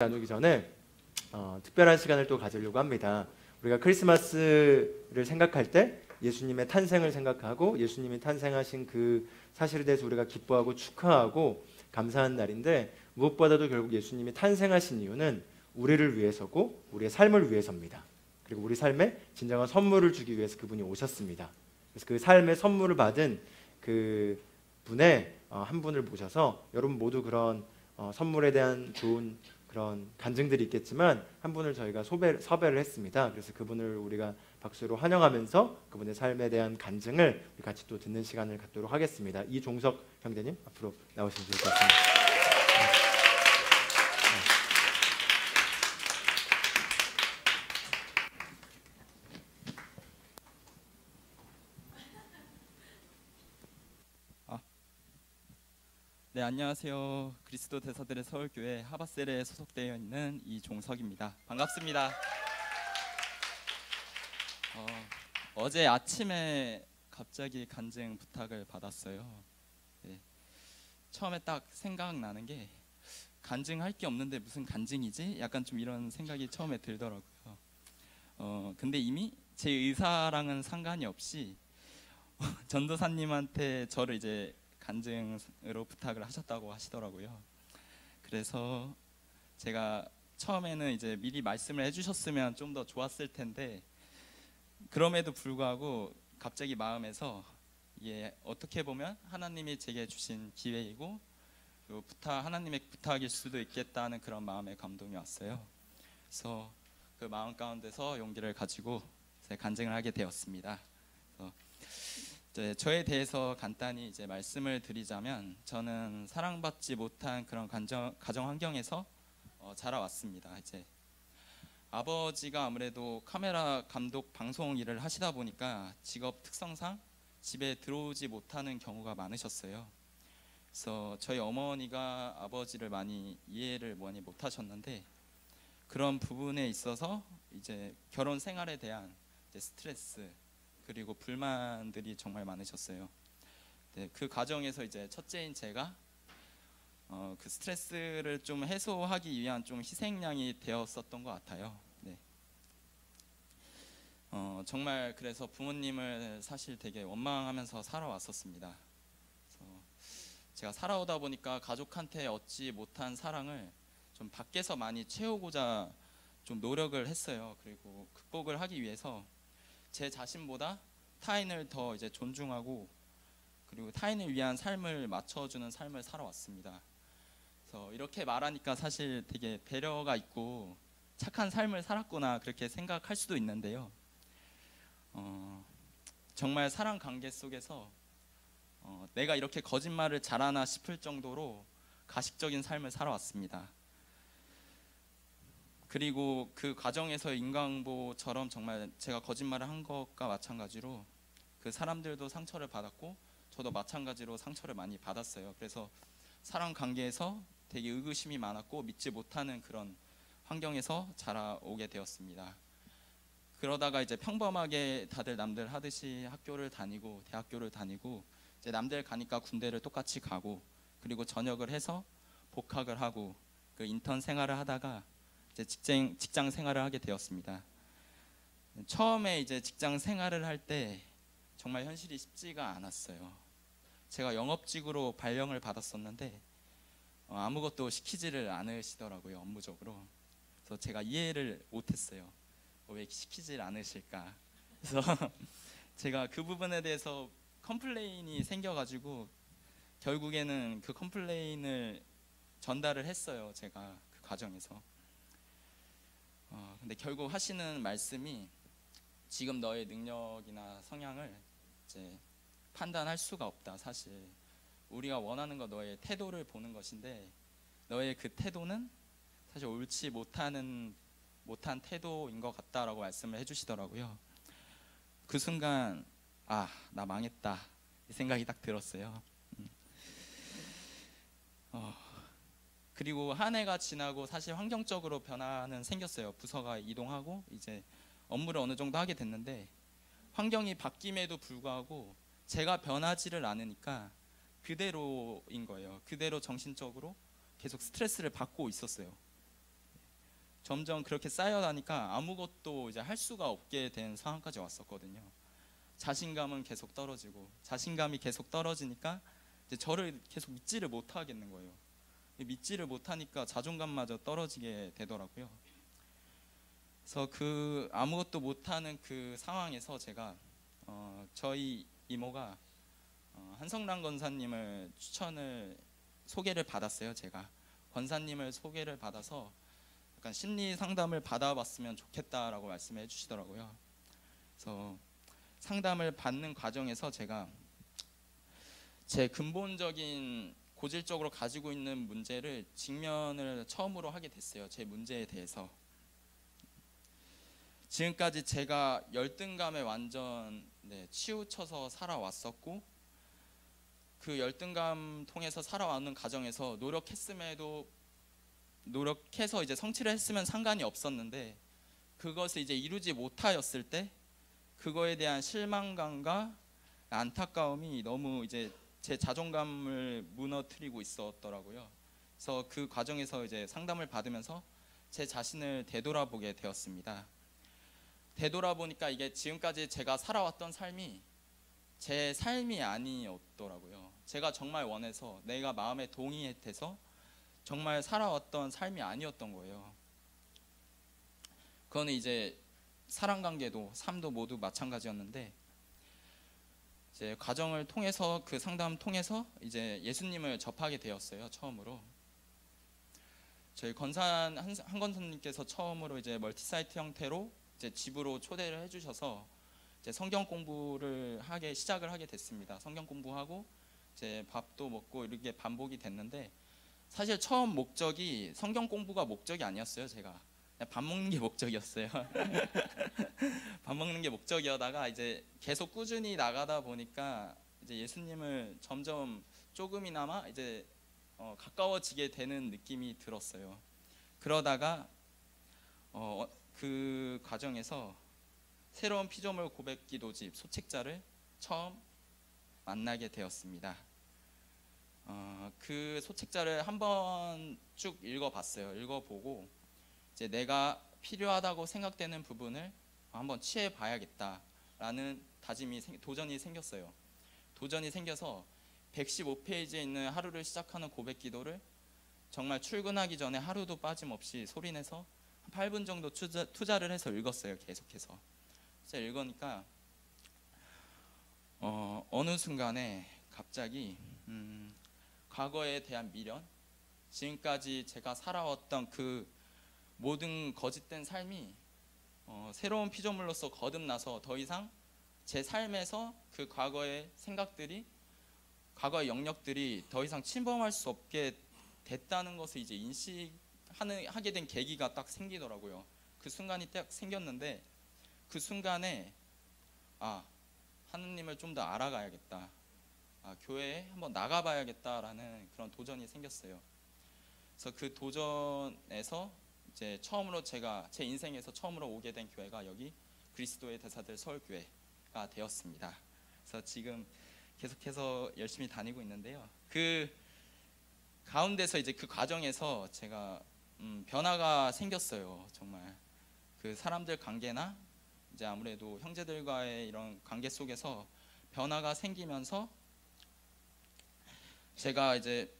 나누기 전에 특별한 시간을 또 가지려고 합니다. 우리가 크리스마스를 생각할 때 예수님의 탄생을 생각하고 예수님이 탄생하신 그 사실에 대해서 우리가 기뻐하고 축하하고 감사한 날인데, 무엇보다도 결국 예수님이 탄생하신 이유는 우리를 위해서고 우리의 삶을 위해서입니다. 그리고 우리 삶에 진정한 선물을 주기 위해서 그분이 오셨습니다. 그래서 그 삶의 선물을 받은 그 분의 한 분을 모셔서 여러분 모두 그런 선물에 대한 좋은 그런 간증들이 있겠지만 한 분을 저희가 섭외를 했습니다. 그래서 그분을 우리가 박수로 환영하면서 그분의 삶에 대한 간증을 우리 같이 또 듣는 시간을 갖도록 하겠습니다. 이종석 형제님 앞으로 나오시면 좋을 것 같습니다. 네, 안녕하세요. 그리스도 대사들의 서울교회 하바셀에 소속되어 있는 이종석입니다. 반갑습니다. 어제 아침에 갑자기 간증 부탁을 받았어요. 네, 처음에 딱 생각나는 게 간증할 게 없는데 무슨 간증이지? 약간 좀 이런 생각이 처음에 들더라고요. 근데 이미 제 의사랑은 상관이 없이 전도사님한테 저를 이제 간증으로 부탁을 하셨다고 하시더라고요. 그래서 제가 처음에는 이제 미리 말씀을 해주셨으면 좀 더 좋았을 텐데, 그럼에도 불구하고 갑자기 마음에서 이게 어떻게 보면 하나님이 제게 주신 기회이고 하나님의 부탁일 수도 있겠다는 그런 마음의 감동이 왔어요. 그래서 그 마음 가운데서 용기를 가지고 간증을 하게 되었습니다. 저에 대해서 간단히 이제 말씀을 드리자면, 저는 사랑받지 못한 그런 가정 환경에서 자라왔습니다. 이제 아버지가 아무래도 카메라 감독 방송 일을 하시다 보니까 직업 특성상 집에 들어오지 못하는 경우가 많으셨어요. 그래서 저희 어머니가 아버지를 많이 이해를 많이 못하셨는데, 그런 부분에 있어서 이제 결혼 생활에 대한 이제 스트레스 그리고 불만들이 정말 많으셨어요. 네, 그 과정에서 이제 첫째인 제가 그 스트레스를 좀 해소하기 위한 좀 희생양이 되었었던 것 같아요. 네. 정말 그래서 부모님을 사실 되게 원망하면서 살아왔었습니다. 그래서 제가 살아오다 보니까 가족한테 얻지 못한 사랑을 좀 밖에서 많이 채우고자 좀 노력을 했어요. 그리고 극복을 하기 위해서 제 자신보다 타인을 더 이제 존중하고 그리고 타인을 위한 삶을 맞춰주는 삶을 살아왔습니다. 그래서 이렇게 말하니까 사실 되게 배려가 있고 착한 삶을 살았구나 그렇게 생각할 수도 있는데요. 정말 사랑 관계 속에서 내가 이렇게 거짓말을 잘하나 싶을 정도로 가식적인 삶을 살아왔습니다. 그리고 그 과정에서 인과응보처럼 정말 제가 거짓말을 한 것과 마찬가지로 그 사람들도 상처를 받았고 저도 마찬가지로 상처를 많이 받았어요. 그래서 사람 관계에서 되게 의구심이 많았고 믿지 못하는 그런 환경에서 자라오게 되었습니다. 그러다가 이제 평범하게 다들 남들 하듯이 학교를 다니고 대학교를 다니고 이제 남들 가니까 군대를 똑같이 가고 그리고 전역을 해서 복학을 하고 그 인턴 생활을 하다가 이제 직장 생활을 하게 되었습니다. 처음에 이제 직장 생활을 할 때 정말 현실이 쉽지가 않았어요. 제가 영업직으로 발령을 받았었는데 아무것도 시키지를 않으시더라고요, 업무적으로. 그래서 제가 이해를 못했어요. 왜 시키질 않으실까? 그래서 제가 그 부분에 대해서 컴플레인이 생겨가지고 결국에는 그 컴플레인을 전달을 했어요, 제가 그 과정에서. 근데 결국 하시는 말씀이 지금 너의 능력이나 성향을 이제 판단할 수가 없다. 사실 우리가 원하는 거 너의 태도를 보는 것인데 너의 그 태도는 사실 옳지 못한 태도인 것 같다라고 말씀을 해주시더라고요. 그 순간 나 망했다 이 생각이 딱 들었어요. 그리고 한 해가 지나고 사실 환경적으로 변화는 생겼어요. 부서가 이동하고 이제 업무를 어느 정도 하게 됐는데 환경이 바뀜에도 불구하고 제가 변하지를 않으니까 그대로인 거예요. 그대로 정신적으로 계속 스트레스를 받고 있었어요. 점점 그렇게 쌓여가니까 아무것도 이제 할 수가 없게 된 상황까지 왔었거든요. 자신감은 계속 떨어지고, 자신감이 계속 떨어지니까 이제 저를 계속 믿지를 못하겠는 거예요. 믿지를 못하니까 자존감마저 떨어지게 되더라고요. 그래서 그 아무것도 못하는 그 상황에서 제가 저희 이모가 한성란 권사님을 소개를 받았어요. 제가 권사님을 소개를 받아서 약간 심리 상담을 받아봤으면 좋겠다라고 말씀해 주시더라고요. 그래서 상담을 받는 과정에서 제가 제 근본적인 고질적으로 가지고 있는 문제를 직면을 처음으로 하게 됐어요. 제 문제에 대해서. 지금까지 제가 열등감에 완전 치우쳐서 살아왔었고, 그 열등감 통해서 살아왔는 과정에서 노력해서 이제 성취를 했으면 상관이 없었는데, 그것을 이제 이루지 못하였을 때 그거에 대한 실망감과 안타까움이 너무 이제 제 자존감을 무너뜨리고 있었더라고요. 그래서 그 과정에서 이제 상담을 받으면서 제 자신을 되돌아보게 되었습니다. 되돌아보니까 이게 지금까지 제가 살아왔던 삶이 제 삶이 아니었더라고요. 제가 정말 원해서, 내가 마음에 동의해서 정말 살아왔던 삶이 아니었던 거예요. 그거는 이제 사랑 관계도 삶도 모두 마찬가지였는데, 이제 과정을 통해서, 그 상담 통해서 이제 예수님을 접하게 되었어요. 처음으로 저희 한 권사님께서 처음으로 이제 멀티사이트 형태로 이제 집으로 초대를 해주셔서 이제 성경 공부를 시작을 하게 됐습니다. 성경 공부하고 이제 밥도 먹고 이렇게 반복이 됐는데, 사실 처음 목적이 성경 공부가 목적이 아니었어요. 제가 그냥 밥 먹는 게 목적이었어요. 밥 먹는 게 목적이었다가 이제 계속 꾸준히 나가다 보니까 이제 예수님을 점점 조금이나마 이제 가까워지게 되는 느낌이 들었어요. 그러다가 그 과정에서 새로운 피조물 고백 기도집 소책자를 처음 만나게 되었습니다. 그 소책자를 한번 쭉 읽어봤어요. 읽어보고 이제 내가 필요하다고 생각되는 부분을 한번 취해봐야겠다라는 도전이 생겼어요. 도전이 생겨서 115페이지에 있는 하루를 시작하는 고백 기도를 정말 출근하기 전에 하루도 빠짐없이 소리내서 한 8분 정도 투자를 해서 읽었어요. 계속해서. 진짜 읽으니까 어느 순간에 갑자기 과거에 대한 미련, 지금까지 제가 살아왔던 그 모든 거짓된 삶이 새로운 피조물로서 거듭나서 더 이상 제 삶에서 그 과거의 생각들이, 과거의 영역들이 더 이상 침범할 수 없게 됐다는 것을 이제 인식하게 된 계기가 딱 생기더라고요. 그 순간이 딱 생겼는데, 그 순간에 하느님을 좀 더 알아가야겠다, 교회에 한번 나가봐야겠다라는 그런 도전이 생겼어요. 그래서 그 도전에서 이제 처음으로 제가 제 인생에서 처음으로 오게 된 교회가 여기 그리스도의 대사들 서울교회가 되었습니다. 그래서 지금 계속해서 열심히 다니고 있는데요. 그 가운데서 이제 그 과정에서 제가 변화가 생겼어요. 정말 그 사람들 관계나 이제 아무래도 형제들과의 이런 관계 속에서 변화가 생기면서 제가 이제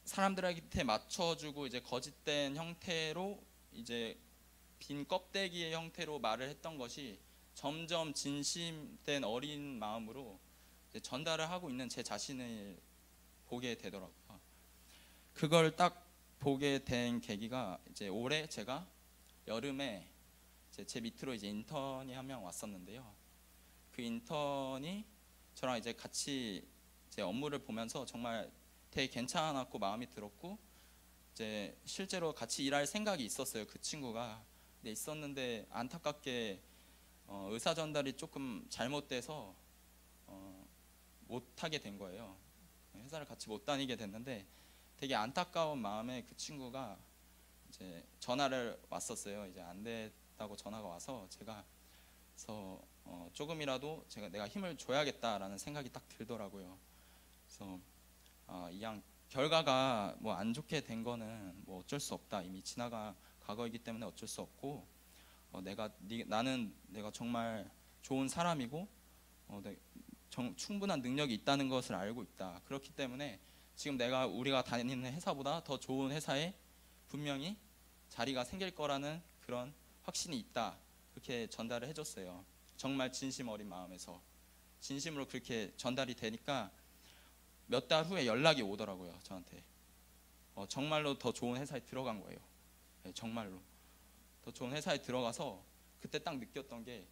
사람들한테 맞춰주고 이제 거짓된 형태로, 이제 빈 껍데기의 형태로 말을 했던 것이 점점 진심된 어린 마음으로 이제 전달을 하고 있는 제 자신을 보게 되더라고요. 그걸 딱 보게 된 계기가 이제 올해 제가 여름에 제 밑으로 이제 인턴이 한 명 왔었는데요. 그 인턴이 저랑 이제 같이 이제 업무를 보면서 정말 되게 괜찮았고 마음이 들었고, 이제 실제로 같이 일할 생각이 있었어요. 그 친구가. 네, 있었는데 안타깝게 의사 전달이 조금 잘못돼서 못 하게 된 거예요. 회사를 같이 못 다니게 됐는데, 되게 안타까운 마음에 그 친구가 이제 전화를 왔었어요. 이제 안 됐다고 전화가 와서 제가 그래서 조금이라도 내가 힘을 줘야겠다라는 생각이 딱 들더라고요. 그래서 결과가 뭐 안 좋게 된 거는 뭐 어쩔 수 없다, 이미 지나가 과거이기 때문에 어쩔 수 없고 나는 내가 정말 좋은 사람이고 충분한 능력이 있다는 것을 알고 있다. 그렇기 때문에 지금 우리가 다니는 회사보다 더 좋은 회사에 분명히 자리가 생길 거라는 그런 확신이 있다. 그렇게 전달을 해줬어요. 정말 진심 어린 마음에서 진심으로 그렇게 전달이 되니까 몇 달 후에 연락이 오더라고요. 저한테 정말로 더 좋은 회사에 들어간 거예요. 네, 정말로 더 좋은 회사에 들어가서 그때 딱 느꼈던 게,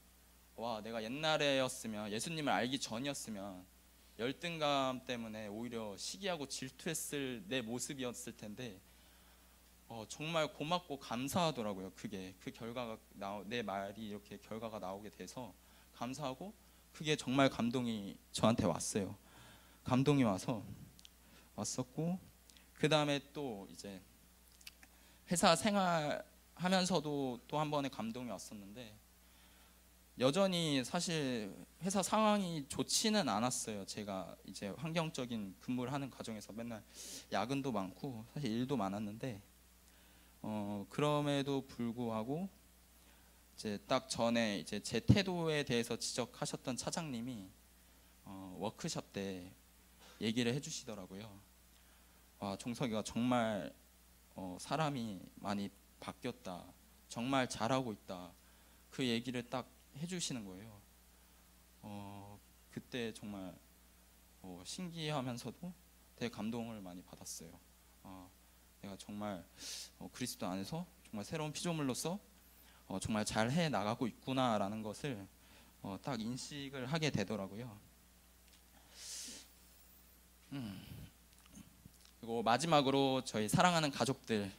와, 내가 옛날에였으면, 예수님을 알기 전이었으면 열등감 때문에 오히려 시기하고 질투했을 내 모습이었을 텐데 정말 고맙고 감사하더라고요. 그 결과가 내 말이 이렇게 결과가 나오게 돼서 감사하고, 그게 정말 감동이 저한테 왔어요. 감동이 왔었고, 그 다음에 또 이제 회사 생활하면서도 또 한 번의 감동이 왔었는데, 여전히 사실 회사 상황이 좋지는 않았어요. 제가 이제 환경적인 근무를 하는 과정에서 맨날 야근도 많고 사실 일도 많았는데, 그럼에도 불구하고 이제 딱 전에 이제 제 태도에 대해서 지적하셨던 차장님이 워크숍 때 얘기를 해주시더라고요. 와, 종석이가 정말 사람이 많이 바뀌었다. 정말 잘하고 있다. 그 얘기를 딱 해주시는 거예요. 그때 정말 신기하면서도 되게 감동을 많이 받았어요. 내가 정말 그리스도 안에서 정말 새로운 피조물로서 정말 잘 해 나가고 있구나라는 것을 딱 인식을 하게 되더라고요. 그리고 마지막으로 저희 사랑하는 가족들에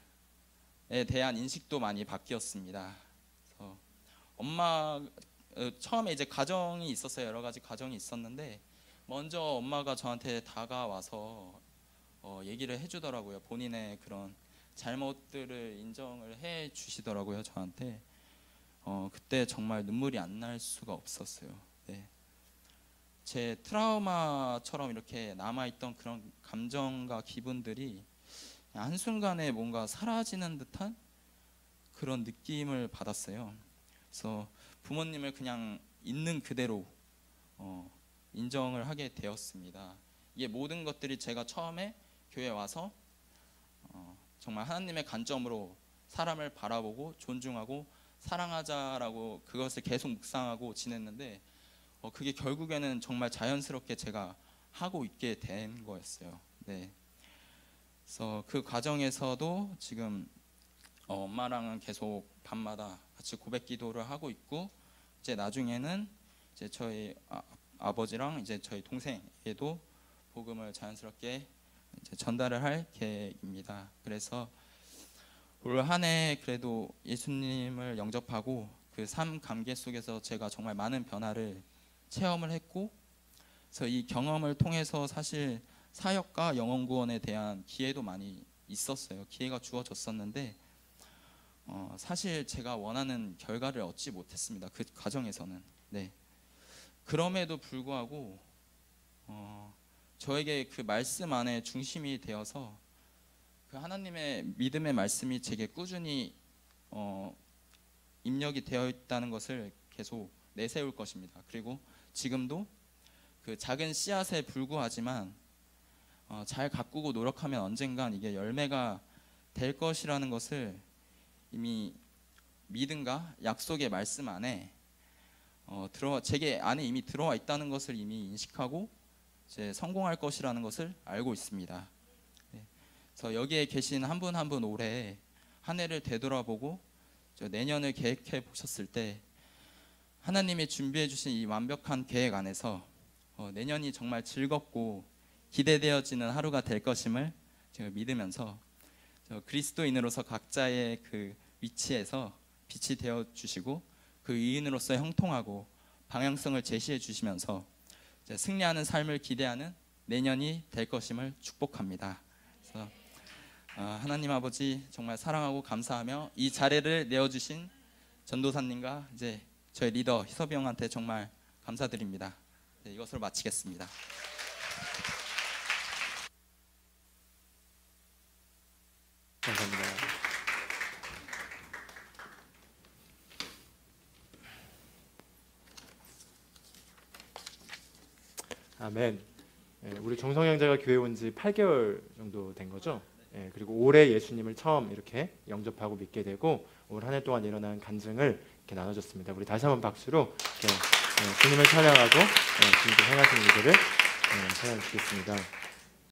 대한 인식도 많이 바뀌었습니다. 처음에 이제 가정이 있었어요. 여러 가지 가정이 있었는데, 먼저 엄마가 저한테 다가와서 얘기를 해주더라고요. 본인의 그런 잘못들을 인정을 해주시더라고요, 저한테. 그때 정말 눈물이 안 날 수가 없었어요. 네. 제 트라우마처럼 이렇게 남아있던 그런 감정과 기분들이 한순간에 뭔가 사라지는 듯한 그런 느낌을 받았어요. 그래서 부모님을 그냥 있는 그대로 인정을 하게 되었습니다. 이게 모든 것들이 제가 처음에 교회에 와서 정말 하나님의 관점으로 사람을 바라보고 존중하고 사랑하자라고 그것을 계속 묵상하고 지냈는데, 그게 결국에는 정말 자연스럽게 제가 하고 있게 된 거였어요. 네. 그래서 그 과정에서도 지금 엄마랑은 계속 밤마다 같이 고백 기도를 하고 있고, 이제 나중에는 이제 저희 아버지랑 이제 저희 동생에게도 복음을 자연스럽게 이제 전달을 할 계획입니다. 그래서 올 한 해 그래도 예수님을 영접하고 그 삶 관계 속에서 제가 정말 많은 변화를 체험을 했고, 그래서 이 경험을 통해서 사실 사역과 영혼 구원에 대한 기회도 많이 있었어요. 기회가 주어졌었는데 사실 제가 원하는 결과를 얻지 못했습니다. 그 과정에서는. 네. 그럼에도 불구하고 저에게 그 말씀 안에 중심이 되어서 그 하나님의 믿음의 말씀이 제게 꾸준히 입력이 되어 있다는 것을 계속 내세울 것입니다. 그리고 지금도 그 작은 씨앗에 불구하지만 잘 가꾸고 노력하면 언젠간 이게 열매가 될 것이라는 것을 이미 믿음과 약속의 말씀 안에 제게 안에 이미 들어와 있다는 것을 이미 인식하고 이제 성공할 것이라는 것을 알고 있습니다. 네. 그래서 여기에 계신 한 분 한 분 올해 한 해를 되돌아보고 내년을 계획해 보셨을 때 하나님이 준비해 주신 이 완벽한 계획 안에서 내년이 정말 즐겁고 기대되어지는 하루가 될 것임을 제가 믿으면서 그리스도인으로서 각자의 그 위치에서 빛이 되어 주시고 그 의인으로서 형통하고 방향성을 제시해 주시면서 승리하는 삶을 기대하는 내년이 될 것임을 축복합니다. 그래서 하나님 아버지 정말 사랑하고 감사하며 이 자리를 내어주신 전도사님과 이제 저희 리더 희섭이 형한테 정말 감사드립니다. 네, 이것으로 마치겠습니다. 감사합니다. 아멘. 예, 우리 종성 형제가 교회 온 지 8개월 정도 된 거죠. 예, 그리고 올해 예수님을 처음 이렇게 영접하고 믿게 되고 올 한 해 동안 일어난 간증을 이렇게 나눠줬습니다. 우리 다시 한번 박수로 이렇게 주님을 찬양하고 주님께 행하신 일들을 찬양해 주겠습니다.